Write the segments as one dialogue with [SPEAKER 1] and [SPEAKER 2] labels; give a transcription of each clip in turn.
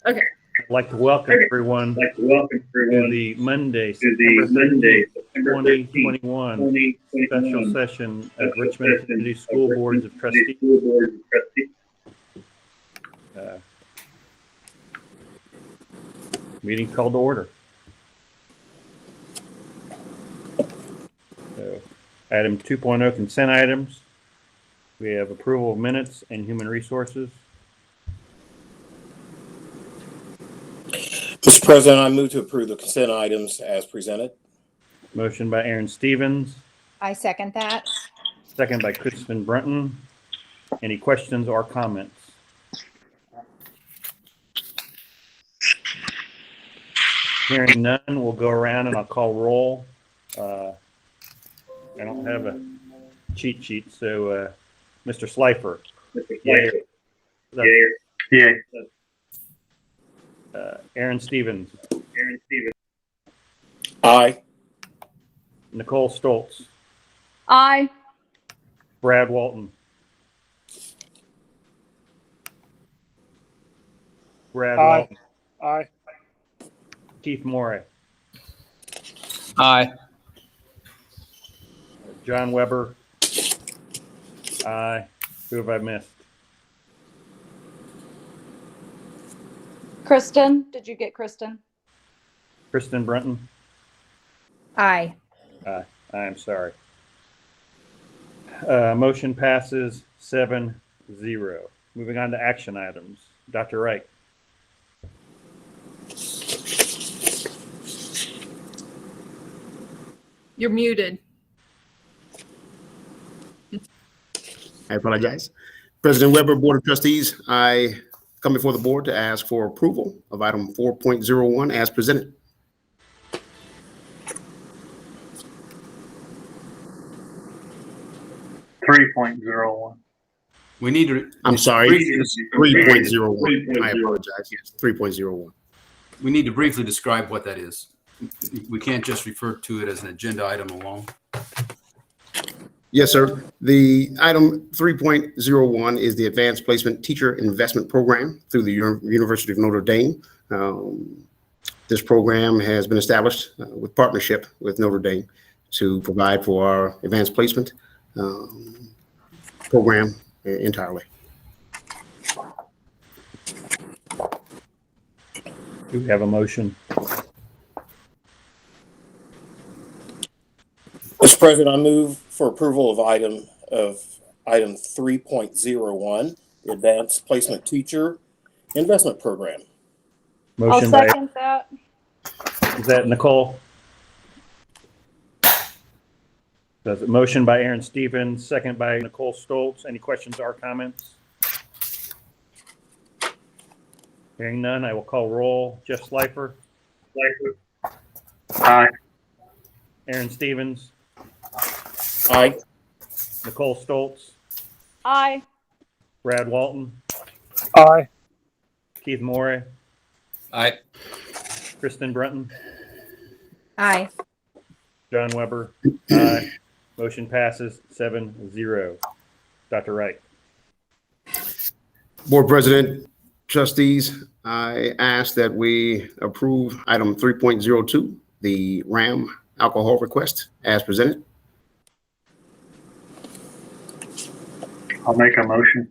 [SPEAKER 1] Okay.
[SPEAKER 2] I'd like to welcome everyone to the Monday, September 13th, 2021 special session of Richmond Community School Boards of Trustees. Meeting called to order. So, item 2.0 consent items. We have approval of minutes and human resources.
[SPEAKER 3] Mr. President, I move to approve the consent items as presented.
[SPEAKER 2] Motion by Aaron Stevens.
[SPEAKER 4] I second that.
[SPEAKER 2] Second by Kristen Brunton. Any questions or comments? Hearing none, we'll go around and I'll call roll. I don't have a cheat sheet, so Mr. Slifer. Yay.
[SPEAKER 3] Yay.
[SPEAKER 2] Aaron Stevens.
[SPEAKER 3] Aye.
[SPEAKER 2] Nicole Stoltz.
[SPEAKER 1] Aye.
[SPEAKER 2] Brad Walton. Walton.
[SPEAKER 5] Aye.
[SPEAKER 2] Keith Morey.
[SPEAKER 5] Aye.
[SPEAKER 2] John Weber. Aye. Who have I missed?
[SPEAKER 1] Kristen, did you get Kristen?
[SPEAKER 2] Kristen Brunton.
[SPEAKER 4] Aye.
[SPEAKER 2] I'm sorry. Motion passes 7-0. Moving on to action items. Dr. Wright.
[SPEAKER 1] You're muted.
[SPEAKER 6] I apologize. President Weber, Board of Trustees, I come before the board to ask for approval of item 4.01 as presented.
[SPEAKER 5] We need to.
[SPEAKER 6] I'm sorry, 3.01. I apologize. Yes, 3.01.
[SPEAKER 5] We need to briefly describe what that is. We can't just refer to it as an agenda item alone.
[SPEAKER 6] Yes, sir. The item 3.01 is the Advanced Placement Teacher Investment Program through the University of Notre Dame. This program has been established with partnership with Notre Dame to provide for our advanced placement program entirely.
[SPEAKER 2] Do we have a motion?
[SPEAKER 3] Mr. President, I move for approval of item 3.01, the Advanced Placement Teacher Investment Program.
[SPEAKER 1] I'll second that.
[SPEAKER 2] Is that Nicole? Does it motion by Aaron Stevens, second by Nicole Stoltz. Any questions or comments? Hearing none, I will call roll. Jeff Slifer.
[SPEAKER 3] Aye.
[SPEAKER 2] Aaron Stevens.
[SPEAKER 3] Aye.
[SPEAKER 2] Nicole Stoltz.
[SPEAKER 1] Aye.
[SPEAKER 2] Brad Walton.
[SPEAKER 5] Aye.
[SPEAKER 2] Keith Morey.
[SPEAKER 5] Aye.
[SPEAKER 2] Kristen Brunton.
[SPEAKER 4] Aye.
[SPEAKER 2] John Weber. Aye. Motion passes 7-0. Dr. Wright.
[SPEAKER 6] Board President, Trustees, I ask that we approve item 3.02, the RAM alcohol request as presented.
[SPEAKER 7] I'll make a motion.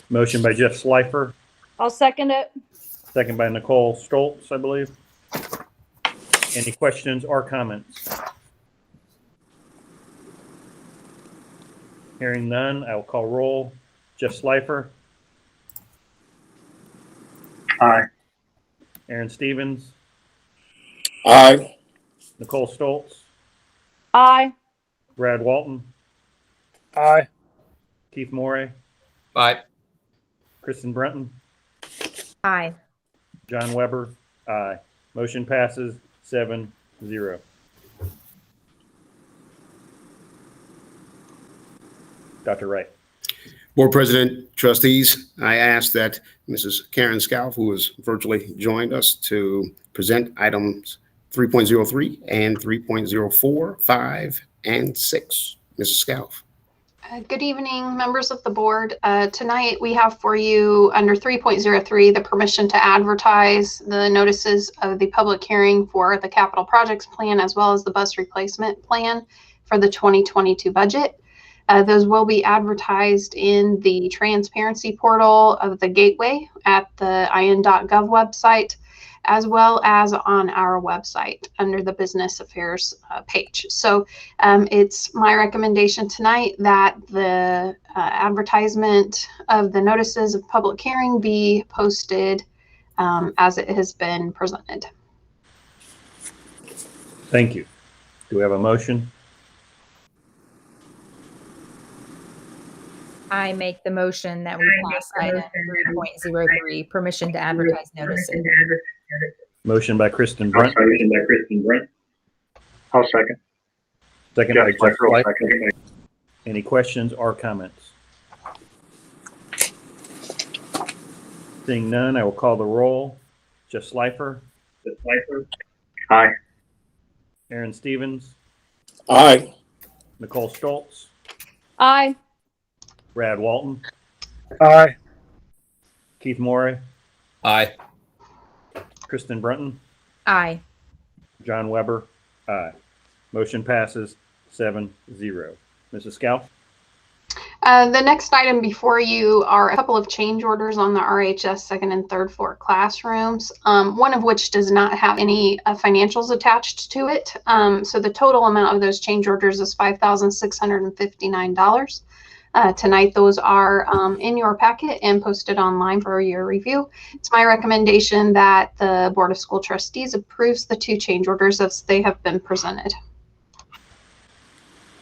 [SPEAKER 2] Motion by Jeff Slifer,
[SPEAKER 1] I'll second it.
[SPEAKER 2] second by Nicole Stoltz, I believe. Any questions or comments? Hearing none, I will call roll. Jeff Slifer.
[SPEAKER 7] Aye.
[SPEAKER 2] Aaron Stevens.
[SPEAKER 3] Aye.
[SPEAKER 2] Nicole Stoltz.
[SPEAKER 1] Aye.
[SPEAKER 2] Brad Walton.
[SPEAKER 5] Aye.
[SPEAKER 2] Keith Morey.
[SPEAKER 5] Aye.
[SPEAKER 2] Kristen Brunton.
[SPEAKER 4] Aye.
[SPEAKER 2] John Weber. Aye. Motion passes 7-0. Dr. Wright.
[SPEAKER 6] Board President, Trustees, I ask that Mrs. Karen Scalf, who has virtually joined us, to present items 3.03 and 3.04, 5, and 6. Mrs. Scalf.
[SPEAKER 8] Good evening, members of the board. Tonight we have for you under 3.03 the permission to advertise the notices of the public hearing for the capital projects plan as well as the bus replacement plan for the 2022 budget. Those will be advertised in the transparency portal of the Gateway at the in.gov website, as well as on our website under the business affairs page. So it's my recommendation tonight that the advertisement of the notices of public hearing be posted as it has been presented.
[SPEAKER 2] Thank you. Do we have a motion?
[SPEAKER 4] I make the motion that we pass item 3.03, permission to advertise notices.
[SPEAKER 2] Motion by Kristen Brunt,
[SPEAKER 7] I'll second.
[SPEAKER 2] second by
[SPEAKER 7] Jeff
[SPEAKER 2] Jeff
[SPEAKER 7] Schleifer will
[SPEAKER 2] Schleifer.
[SPEAKER 7] second.
[SPEAKER 2] Any questions or comments? Seeing none, I will call the roll. Jeff Schleifer,
[SPEAKER 7] Aye.
[SPEAKER 2] Aaron Stevens,
[SPEAKER 3] Aye.
[SPEAKER 2] Nicole Stoltz,
[SPEAKER 1] Aye.
[SPEAKER 2] Brad Walton,
[SPEAKER 7] Aye.
[SPEAKER 2] Keith Morey,
[SPEAKER 5] Aye.
[SPEAKER 2] Kristen Brunton,
[SPEAKER 4] Aye.
[SPEAKER 2] John Weber, aye. Motion passes 7-0. Mrs. Scout?
[SPEAKER 8] The next item before you are a couple of change orders on the RHS second and third floor classrooms, one of which does not have any financials attached to it. So the total amount of those change orders is $5,659. Tonight, those are in your packet and posted online for your review. It's my recommendation that the Board of School Trustees approves the two change orders as they have been presented.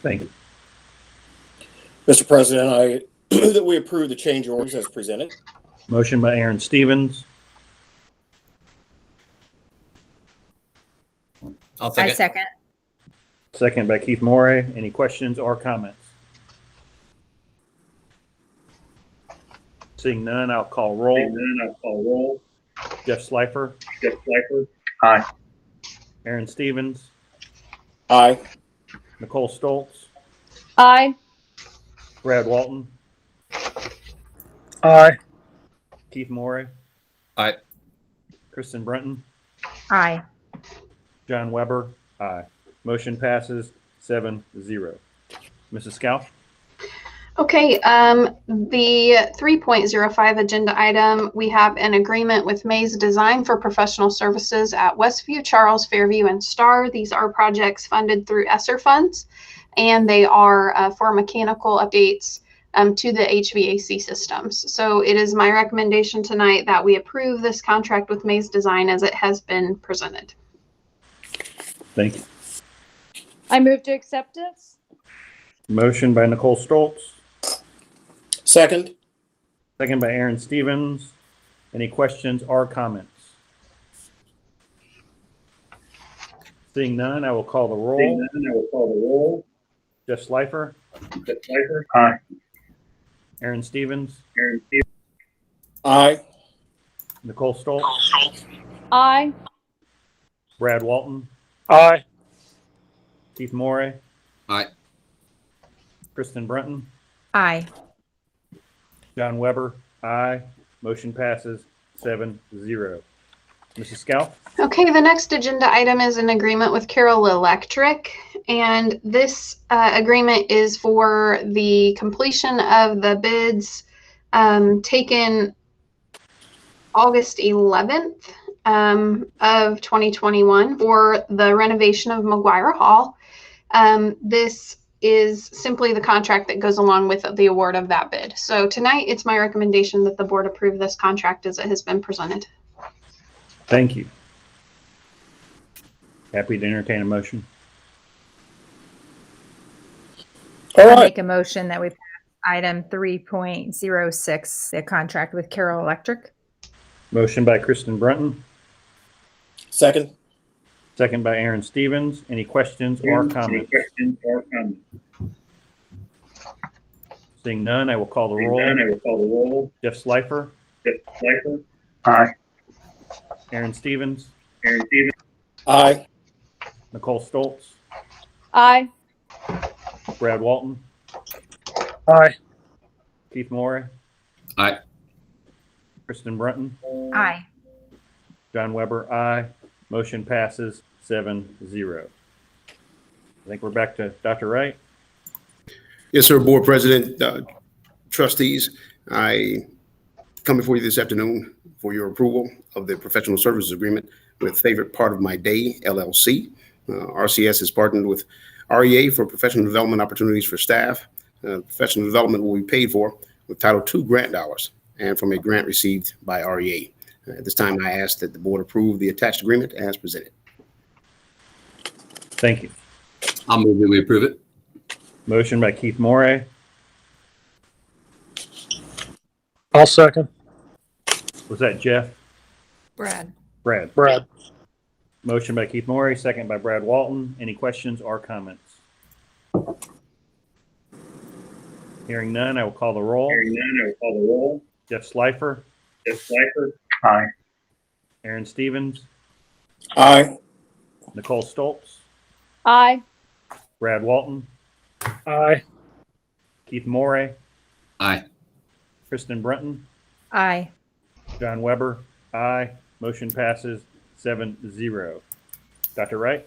[SPEAKER 2] Thank you.
[SPEAKER 3] Mr. President, I move that we approve the change orders as presented.
[SPEAKER 2] Motion by Aaron Stevens,
[SPEAKER 5] I'll
[SPEAKER 4] I
[SPEAKER 5] second.
[SPEAKER 4] second.
[SPEAKER 2] second by Keith Morey. Any questions or comments? Seeing none, I'll call roll. Jeff Schleifer,
[SPEAKER 7] Aye.
[SPEAKER 2] Aaron Stevens,
[SPEAKER 3] Aye.
[SPEAKER 2] Nicole Stoltz,
[SPEAKER 1] Aye.
[SPEAKER 2] Brad Walton,
[SPEAKER 7] Aye.
[SPEAKER 2] Keith Morey,
[SPEAKER 5] Aye.
[SPEAKER 2] Kristen Brunton,
[SPEAKER 4] Aye.
[SPEAKER 2] John Weber, aye. Motion passes 7-0. Mrs. Scout?
[SPEAKER 8] Okay, the 3.05 agenda item, we have an agreement with Maze Design for professional services at Westview, Charles, Fairview, and Star. These are projects funded through ESSER funds, and they are for mechanical updates to the HVAC systems. So it is my recommendation tonight that we approve this contract with Maze Design as it has been presented.
[SPEAKER 2] Thank you.
[SPEAKER 1] I move to accept it.
[SPEAKER 2] Motion by Nicole Stoltz,
[SPEAKER 3] Second.
[SPEAKER 2] second by Aaron Stevens. Any questions or comments? Seeing none, I will call the roll. Jeff Schleifer,
[SPEAKER 7] Aye.
[SPEAKER 2] Aaron Stevens,
[SPEAKER 3] Aye.
[SPEAKER 2] Nicole Stoltz,
[SPEAKER 1] Aye.
[SPEAKER 2] Brad Walton,
[SPEAKER 7] Aye.
[SPEAKER 2] Keith Morey,
[SPEAKER 5] Aye.
[SPEAKER 2] Kristen Brunton,
[SPEAKER 4] Aye.
[SPEAKER 2] John Weber, aye. Motion passes 7-0. Mrs. Scout?
[SPEAKER 8] Okay, the next agenda item is an agreement with Carroll Electric, and this agreement is for the completion of the bids taken August 11th of 2021 for the renovation of McGuire Hall. This is simply the contract that goes along with the award of that bid. So tonight, it's my recommendation that the board approve this contract as it has been presented.
[SPEAKER 2] Thank you. Happy to entertain a motion.
[SPEAKER 3] All
[SPEAKER 4] I
[SPEAKER 3] right.
[SPEAKER 4] make a motion that we pass item 3.06, the contract with Carroll Electric.
[SPEAKER 2] Motion by Kristen Brunton,
[SPEAKER 3] Second.
[SPEAKER 2] second by Aaron Stevens. Any questions or comments? Seeing none, I will call the roll. Jeff Schleifer,
[SPEAKER 7] Aye.
[SPEAKER 2] Aaron Stevens,
[SPEAKER 3] Aye.
[SPEAKER 2] Nicole Stoltz,
[SPEAKER 1] Aye.
[SPEAKER 2] Brad Walton,
[SPEAKER 7] Aye.
[SPEAKER 2] Keith Morey,
[SPEAKER 5] Aye.
[SPEAKER 2] Kristen Brunton,
[SPEAKER 4] Aye.
[SPEAKER 2] John Weber, aye. Motion passes 7-0. I think we're back to Dr. Wright.
[SPEAKER 6] Yes, sir, Board President, trustees, I come before you this afternoon for your approval of the professional services agreement with Favorite Part of My Day, LLC. RCS has partnered with REA for professional development opportunities for staff. Professional development will be paid for with Title II grant dollars and from a grant received by REA. At this time, I ask that the board approve the attached agreement as presented.
[SPEAKER 2] Thank you.
[SPEAKER 5] I'll move that we approve it.
[SPEAKER 2] Motion by Keith Morey,
[SPEAKER 7] I'll second.
[SPEAKER 2] was that Jeff?
[SPEAKER 4] Brad.
[SPEAKER 2] Brad.
[SPEAKER 7] Brad.
[SPEAKER 2] Motion by Keith Morey, second by Brad Walton. Any questions or comments? Hearing none, I will call the roll. Jeff Slifer,
[SPEAKER 7] Aye.
[SPEAKER 2] Aaron Stevens,
[SPEAKER 3] Aye.
[SPEAKER 2] Nicole Stoltz,
[SPEAKER 1] Aye.
[SPEAKER 2] Brad Walton,
[SPEAKER 7] Aye.
[SPEAKER 2] Keith Morey,
[SPEAKER 5] Aye.
[SPEAKER 2] Kristen Brunton,
[SPEAKER 4] Aye.
[SPEAKER 2] John Weber, aye. Motion passes 7-0. Dr. Wright?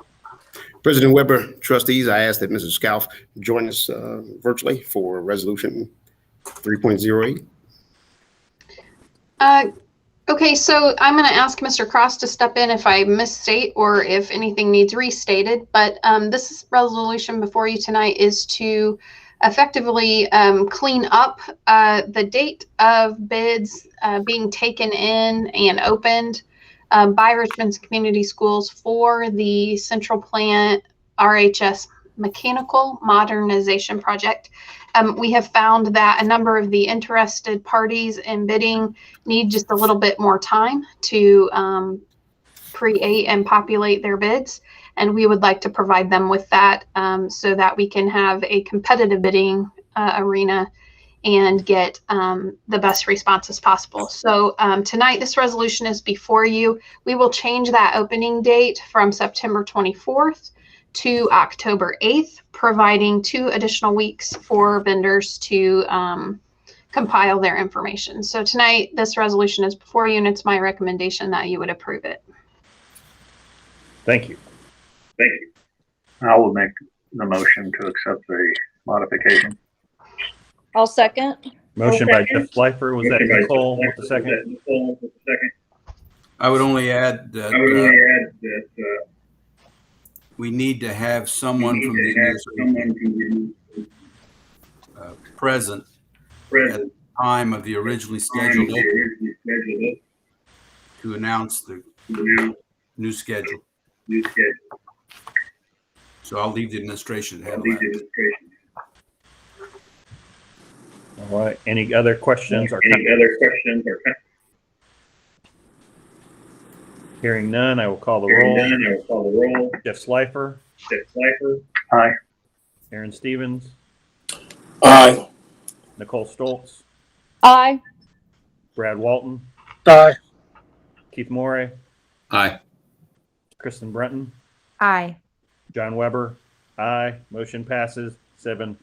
[SPEAKER 6] President Weber, trustees, I ask that Mrs. Scalf join us virtually for resolution 3.08.
[SPEAKER 8] Okay, so I'm going to ask Mr. Cross to step in if I misstate or if anything needs restated. But this resolution before you tonight is to effectively clean up the date of bids being taken in and opened by Richmond's community schools for the Central Plant RHS Mechanical Modernization Project. We have found that a number of the interested parties in bidding need just a little bit more time to create and populate their bids. And we would like to provide them with that so that we can have a competitive bidding arena and get the best responses possible. So tonight, this resolution is before you. We will change that opening date from September 24th to October 8th, providing 2 additional weeks for vendors to compile their information. So tonight, this resolution is before you, and it's my recommendation that you would approve it.
[SPEAKER 2] Thank you.
[SPEAKER 7] I will make the motion to accept the modification.
[SPEAKER 1] I'll second.
[SPEAKER 2] Motion by Jeff Slifer, was that Nicole with the second?
[SPEAKER 5] I would only add that we need to have someone from the administration present at the time of the originally scheduled opening to announce the new schedule. So I'll leave the administration to handle that.
[SPEAKER 2] All right. Any other questions or comments? Hearing none, I will call the roll. Jeff Slifer,
[SPEAKER 7] Aye.
[SPEAKER 2] Aaron Stevens,
[SPEAKER 3] Aye.
[SPEAKER 2] Nicole Stoltz,
[SPEAKER 1] Aye.
[SPEAKER 2] Brad Walton,
[SPEAKER 7] Aye.
[SPEAKER 2] Keith Morey,
[SPEAKER 5] Aye.
[SPEAKER 2] Kristen Brunton,
[SPEAKER 4] Aye.
[SPEAKER 2] John Weber, aye. Motion passes 7-0.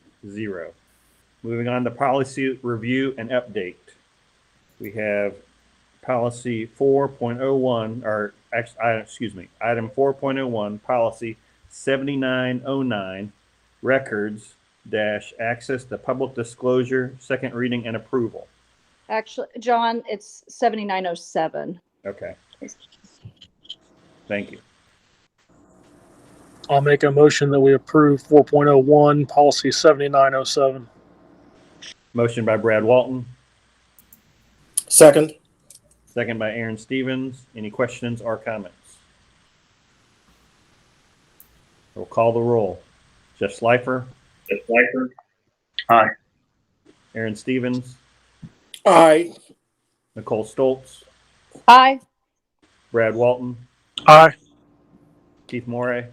[SPEAKER 2] Moving on to policy review and update. We have policy 4.01, or item 4.01, policy 7909, records dash access to public disclosure, second reading and approval.
[SPEAKER 1] Actually, John, it's 7907.
[SPEAKER 2] Okay. Thank you.
[SPEAKER 7] I'll make a motion that we approve 4.01, policy 7907.
[SPEAKER 2] Motion by Brad Walton,
[SPEAKER 3] Second.
[SPEAKER 2] second by Aaron Stevens. Any questions or comments? We'll call the roll. Jeff Slifer,
[SPEAKER 7] Aye.
[SPEAKER 2] Aaron Stevens,
[SPEAKER 3] Aye.
[SPEAKER 2] Nicole Stoltz,
[SPEAKER 1] Aye.
[SPEAKER 2] Brad Walton,
[SPEAKER 7] Aye.
[SPEAKER 2] Keith Morey,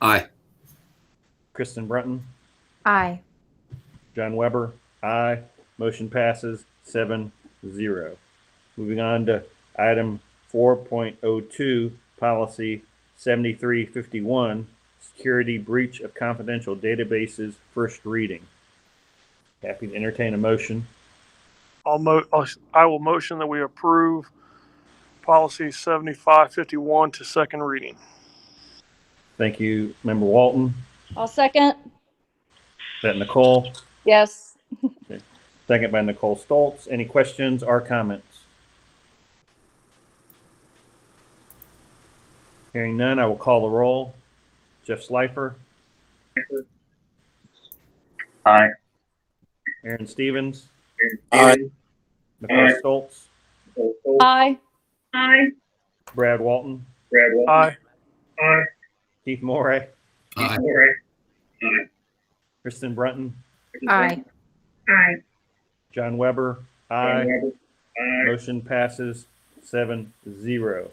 [SPEAKER 5] Aye.
[SPEAKER 2] Kristen Brunton,
[SPEAKER 4] Aye.
[SPEAKER 2] John Weber, aye. Motion passes 7-0. Moving on to item 4.02, policy 7351, security breach of confidential databases, first reading. Happy to entertain a motion.
[SPEAKER 9] I will motion that we approve policy 7551 to second reading.
[SPEAKER 2] Thank you, Member Walton.
[SPEAKER 1] I'll second.
[SPEAKER 2] Is that Nicole?
[SPEAKER 1] Yes.
[SPEAKER 2] Second by Nicole Stoltz. Any questions or comments? Hearing none, I will call the roll. Jeff Slifer,
[SPEAKER 7] Aye.
[SPEAKER 2] Aaron Stevens,
[SPEAKER 3] Aye.
[SPEAKER 2] Nicole Stoltz,
[SPEAKER 1] Aye.
[SPEAKER 2] Brad Walton,
[SPEAKER 9] Aye.
[SPEAKER 2] Keith Morey,
[SPEAKER 5] Aye.
[SPEAKER 2] Kristen Brunton,
[SPEAKER 4] Aye.
[SPEAKER 2] John Weber, aye. Motion passes 7-0.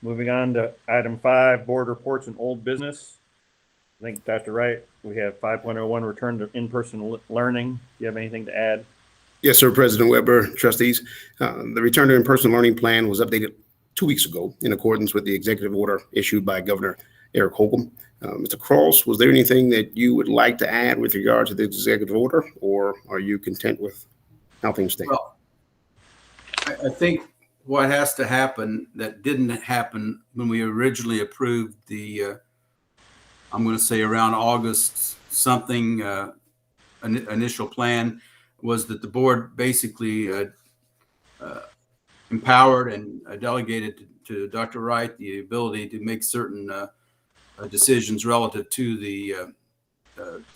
[SPEAKER 2] Moving on to item 5, board reports and old business. I think, Dr. Wright, we have 5.01, return to in-person learning. Do you have anything to add?
[SPEAKER 6] Yes, sir, President Weber, trustees. The return to in-person learning plan was updated 2 weeks ago in accordance with the executive order issued by Governor Eric Holcomb. Mr. Cross, was there anything that you would like to add with regard to the executive order, or are you content with how things stand?
[SPEAKER 5] Well, I think what has to happen that didn't happen when we originally approved the, I'm going to say around August something, initial plan, was that the board basically empowered and delegated to Dr. Wright the ability to make certain decisions relative to the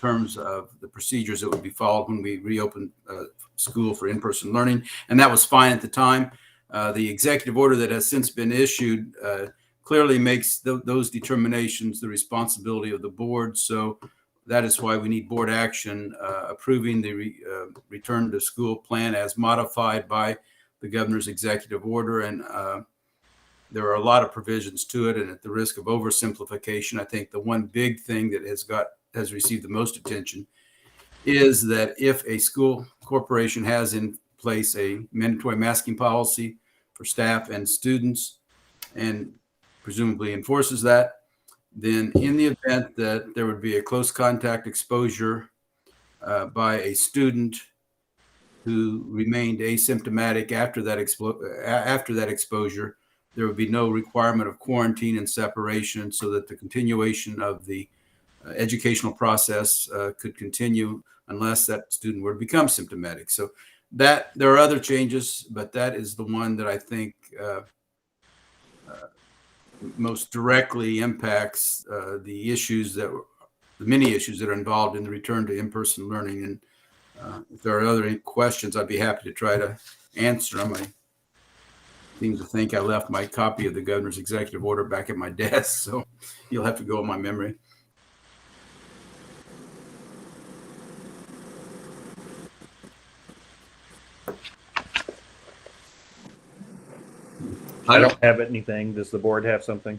[SPEAKER 5] terms of the procedures that would be followed when we reopened school for in-person learning. And that was fine at the time. The executive order that has since been issued clearly makes those determinations the responsibility of the board. So that is why we need board action approving the return to school plan as modified by the governor's executive order. And there are a lot of provisions to it. And at the risk of oversimplification, I think the one big thing that has received the most attention is that if a school corporation has in place a mandatory masking policy for staff and students and presumably enforces that, then in the event that there would be a close contact exposure by a student who remained asymptomatic after that exposure, there would be no requirement of quarantine and separation, so that the continuation of the educational process could continue unless that student were to become symptomatic. So that there are other changes, but that is the one that I think most directly impacts the many issues that are involved in the return to in-person learning. And if there are other questions, I'd be happy to try to answer them. I seem to think I left my copy of the governor's executive order back at my desk, so you'll have to go on my memory.
[SPEAKER 2] I don't have anything. Does the board have something?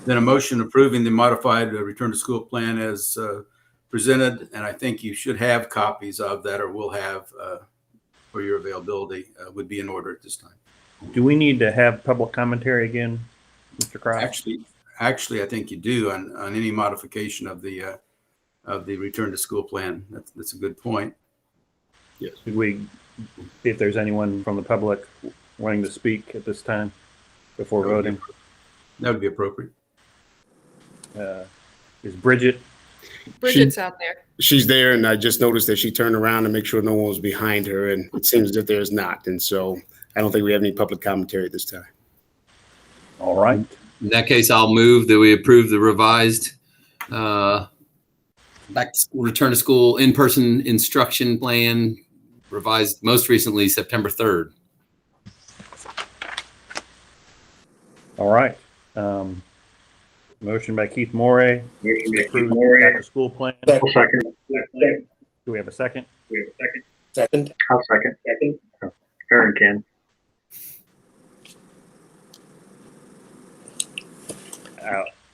[SPEAKER 5] Then a motion approving the modified return to school plan as presented, and I think you should have copies of that, or will have for your availability, would be in order at this time.
[SPEAKER 2] Do we need to have public commentary again, Mr. Cross?
[SPEAKER 5] Actually, I think you do on any modification of the return to school plan. That's a good point.
[SPEAKER 6] Yes.
[SPEAKER 2] Should we see if there's anyone from the public wanting to speak at this time before voting?
[SPEAKER 5] That would be appropriate.
[SPEAKER 2] Is Bridget's
[SPEAKER 10] out there.
[SPEAKER 6] She's there, and I just noticed that she turned around to make sure no one was behind her, and it seems that there's not. And so I don't think we have any public commentary at this time.
[SPEAKER 2] all right?
[SPEAKER 11] In that case, I'll move that we approve the revised back to school, return to school in-person instruction plan, revised most recently September 3rd.
[SPEAKER 2] All right. Motion by Keith Morey. Approve the back to school plan.
[SPEAKER 7] I'll second.
[SPEAKER 2] Do we have a second?
[SPEAKER 3] Second.
[SPEAKER 7] I'll second. Aaron can.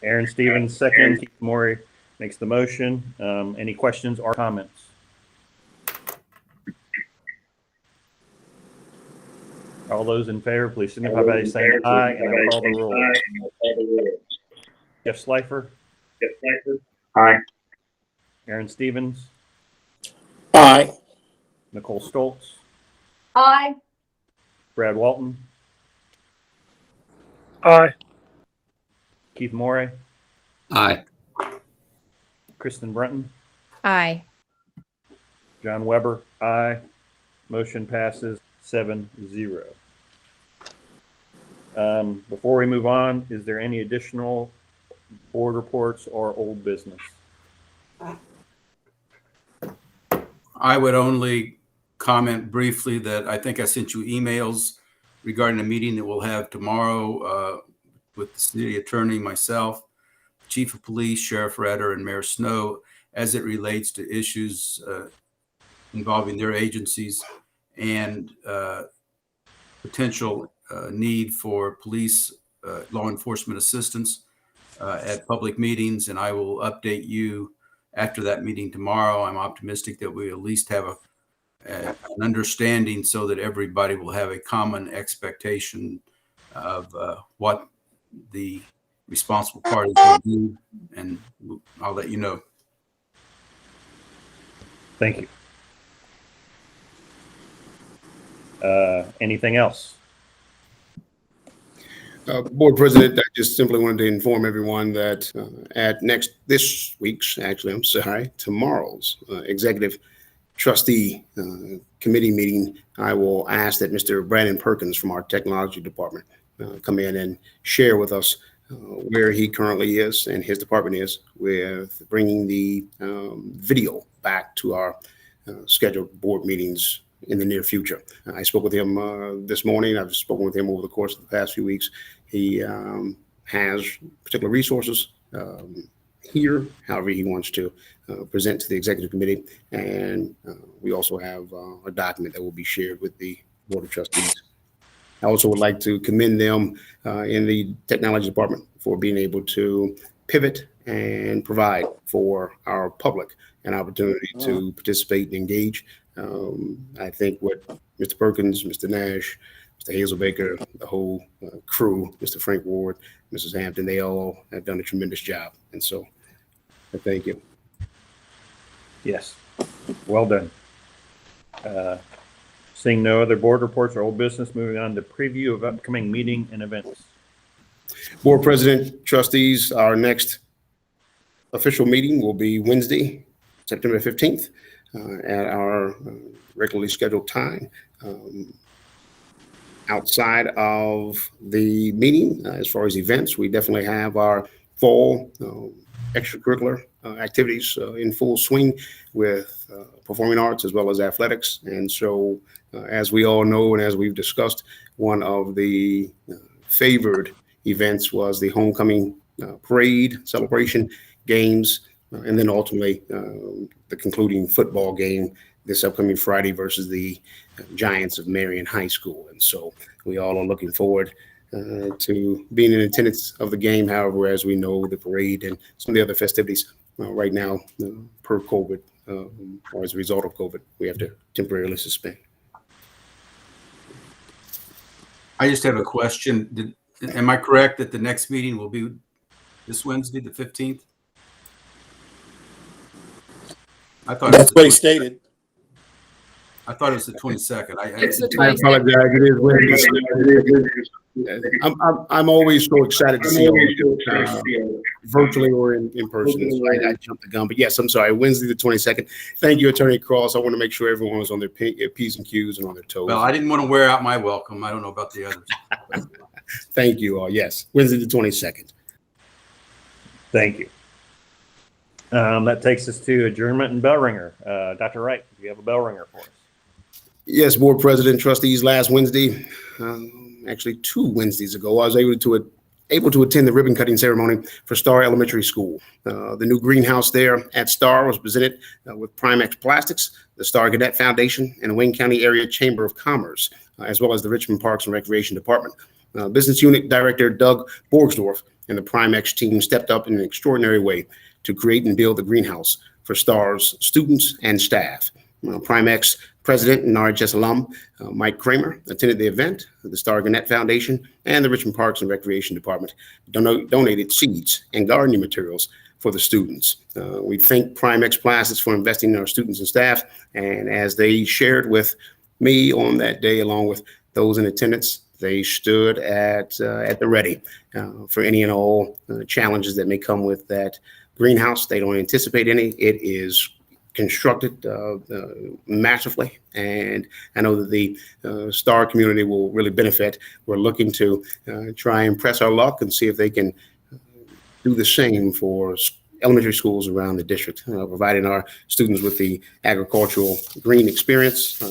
[SPEAKER 2] Aaron Stevens, second. Keith Morey makes the motion. Any questions or comments? All those in favor, please signify by saying aye, and I'll call the roll. Jeff Slifer,
[SPEAKER 7] Aye.
[SPEAKER 2] Aaron Stevens,
[SPEAKER 3] Aye.
[SPEAKER 2] Nicole Stoltz,
[SPEAKER 1] Aye.
[SPEAKER 2] Brad Walton,
[SPEAKER 9] Aye.
[SPEAKER 2] Keith Morey,
[SPEAKER 11] Aye.
[SPEAKER 2] Kristen Brunton,
[SPEAKER 4] Aye.
[SPEAKER 2] John Weber, aye. Motion passes 7-0. Before we move on, is there any additional board reports or old business?
[SPEAKER 5] I would only comment briefly that I think I sent you emails regarding a meeting that we'll have tomorrow with the city attorney, myself, chief of police, Sheriff Redder, and Mayor Snow, as it relates to issues involving their agencies and potential need for police law enforcement assistance at public meetings. And I will update you after that meeting tomorrow. I'm optimistic that we at least have an understanding so that everybody will have a common expectation of what the responsible parties will do, and I'll let you know.
[SPEAKER 2] Thank you. Anything else?
[SPEAKER 6] Board President, I just simply wanted to inform everyone that at tomorrow's executive trustee committee meeting, I will ask that Mr. Brandon Perkins from our technology department come in and share with us where he currently is and his department is with bringing the video back to our scheduled board meetings in the near future. I spoke with him this morning. I've spoken with him over the course of the past few weeks. He has particular resources here, however he wants to present to the executive committee. And we also have a document that will be shared with the Board of Trustees. I also would like to commend them in the technology department for being able to pivot and provide for our public an opportunity to participate and engage. I think what Mr. Perkins, Mr. Nash, Mr. Hazelbaker, the whole crew, Mr. Frank Ward, Mrs. Hampton, they all have done a tremendous job. And so I thank you.
[SPEAKER 2] Yes. Well done. Seeing no other board reports or old business, moving on to preview of upcoming meeting and events.
[SPEAKER 6] Board President, trustees, our next official meeting will be Wednesday, September 15th at our regularly scheduled time. Outside of the meeting, as far as events, we definitely have our fall extracurricular activities in full swing with performing arts as well as athletics. And so, as we all know, and as we've discussed, one of the favored events was the homecoming parade, celebration, games, and then ultimately the concluding football game this upcoming Friday versus the Giants of Marion High School. And so we all are looking forward to being in attendance of the game. However, as we know, the parade and some of the other festivities right now per COVID or as a result of COVID, we have to temporarily suspend.
[SPEAKER 5] I just have a question. Am I correct that the next meeting will be this Wednesday, the 15th? I thought
[SPEAKER 3] That's what he stated.
[SPEAKER 5] I thought it was the 22nd.
[SPEAKER 10] It's the
[SPEAKER 6] I
[SPEAKER 10] 22nd.
[SPEAKER 6] apologize. It is Wednesday. I'm always so excited to see you virtually or in person. So I jumped the gun, but yes, I'm sorry. Wednesday the 22nd. Thank you, Attorney Cross. I want to make sure everyone was on their P's and Q's and on their toes.
[SPEAKER 5] Well, I didn't want to wear out my welcome. I don't know about the others.
[SPEAKER 6] Thank you all. Yes, Wednesday the 22nd.
[SPEAKER 2] Thank you. That takes us to adjournment and Bellringer. Dr. Wright, do you have a Bellringer for us?
[SPEAKER 6] Yes, Board President, trustees, last Wednesday, actually 2 Wednesdays ago, I was able to attend the ribbon cutting ceremony for Star Elementary School. The new greenhouse there at Star was presented with Primex Plastics, the Star Gannett Foundation, and the Wayne County Area Chamber of Commerce, as well as the Richmond Parks and Recreation Department. Business Unit Director Doug Borgsdorf and the Primex team stepped up in an extraordinary way to create and build the greenhouse for Star's students and staff. Primex President and RHS alum Mike Kramer attended the event. The Star Gannett Foundation and the Richmond Parks and Recreation Department donated seeds and gardening materials for the students. We thank Primex Plastics for investing in our students and staff. And as they shared with me on that day, along with those in attendance, they stood at the ready for any and all challenges that may come with that greenhouse. They don't anticipate any. It is constructed massively, and I know that the STAR community will really benefit. We're looking to try and press our luck and see if they can do the same for elementary schools around the district, providing our students with the agricultural green experience.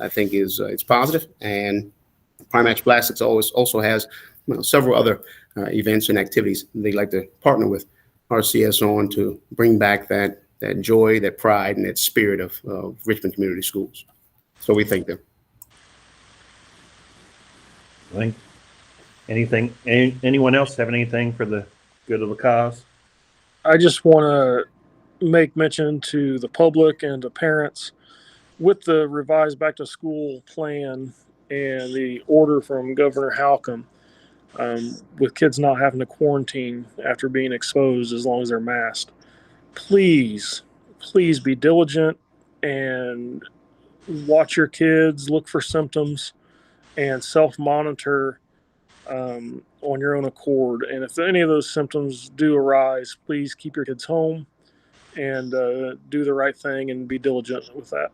[SPEAKER 6] I think it's positive, and Primex Plastics also has several other events and activities they'd like to partner with RCS on to bring back that joy, that pride, and that spirit of Richmond Community Schools. So we thank them.
[SPEAKER 2] Anyone else have anything for the good of the cause?
[SPEAKER 9] I just want to make mention to the public and to parents with the revised back to school plan and the order from Governor Halcomb, with kids not having to quarantine after being exposed as long as they're masked. Please be diligent and watch your kids, look for symptoms, and self-monitor on your own accord. And if any of those symptoms do arise, please keep your kids home and do the right thing and be diligent with that.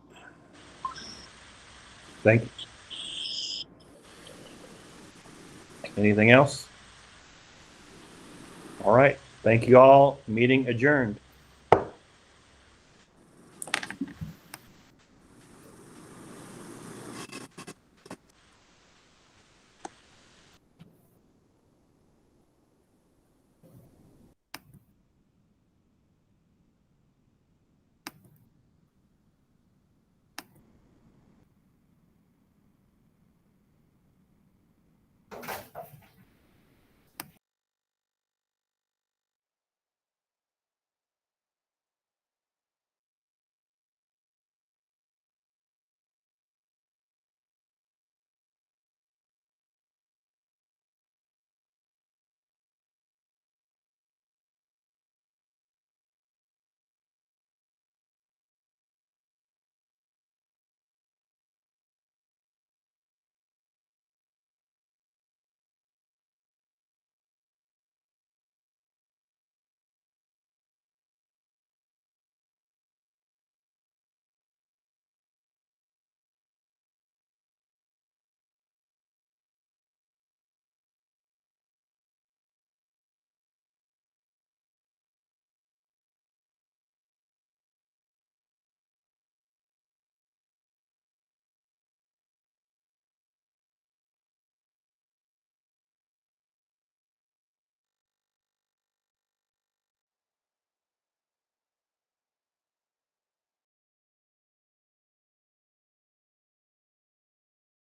[SPEAKER 2] Thank you. Anything else? All right. Thank you all. Meeting adjourned.